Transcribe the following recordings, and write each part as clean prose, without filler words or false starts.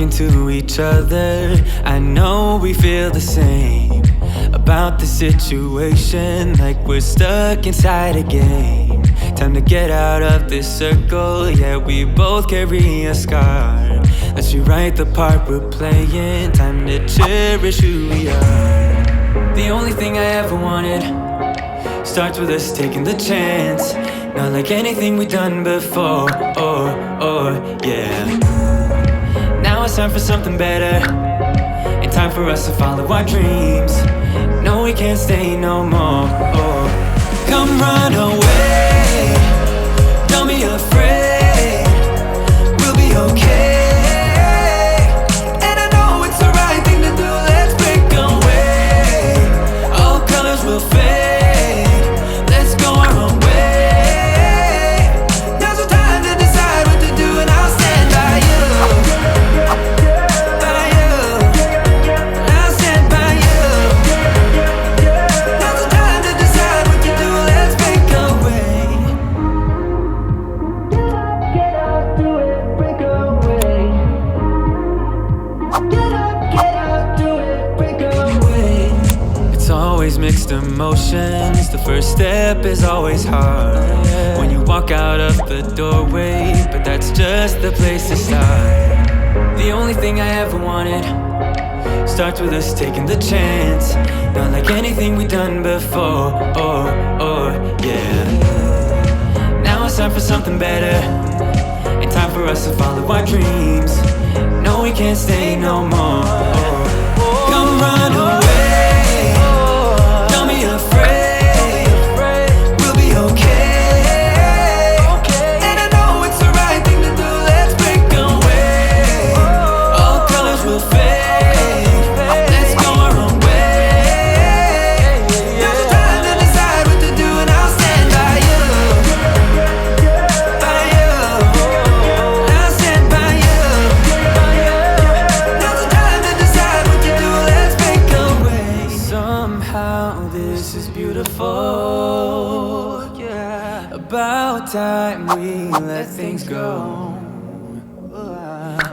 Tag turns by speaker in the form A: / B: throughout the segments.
A: talking to each other. I know we feel the same about the situation, like we're stuck inside a game. Time to get out of this circle, yeah, we both carry a scar. Let's rewrite the part we're playing, time to cherish who we are. The only thing I ever wanted starts with us taking the chance. Not like anything we've done before, yeah. Now it's time for something better, and time for us to follow our dreams. No, we can't stay no more. Come run away, don't be afraid, we'll be okay. And I know it's the right thing to do, let's break away. All colors will fade, let's go our own way. Now's the time to decide what to do, and I'll stand by you. By you, I'll stand by you. Now's the time to decide what to do, let's break away. Get up, do it, break away. Get up, do it, break away. It's always mixed emotions, the first step is always hard. When you walk out of the doorway, but that's just the place to start. The only thing I ever wanted starts with us taking the chance. Not like anything we've done before, yeah. Now it's time for something better, and time for us to follow our dreams. No, we can't stay no more. Come run away, don't be afraid, we'll be okay. And I know it's the right thing to do, let's break away. All colors will fade, let's go our own way. Now's the time to decide what to do, and I'll stand by you. By you, I'll stand by you. Now's the time to decide what to do, let's break away. Somehow this is beautiful, yeah. About time we let things go.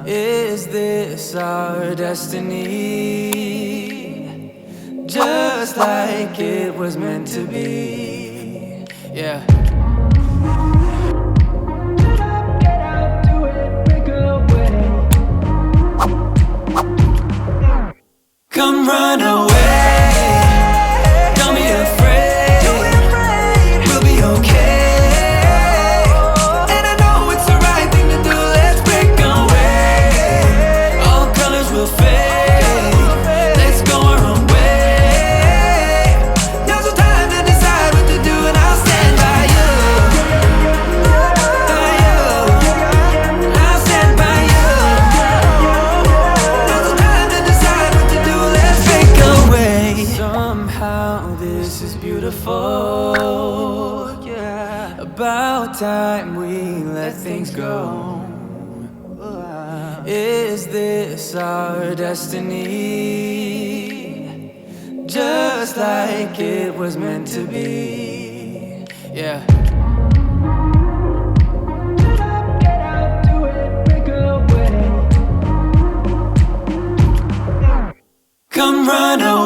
A: Is this our destiny? Just like it was meant to be, yeah. Get out, do it, break away. Come run away, don't be afraid, we'll be okay. And I know it's the right thing to do, let's break away. All colors will fade, let's go our own way. Now's the time to decide what to do, and I'll stand by you. By you, I'll stand by you. Now's the time to decide what to do, let's break away. Somehow this is beautiful, yeah. About time we let things go. Is this our destiny? Just like it was meant to be, yeah. Get out, do it, break away. Come run away.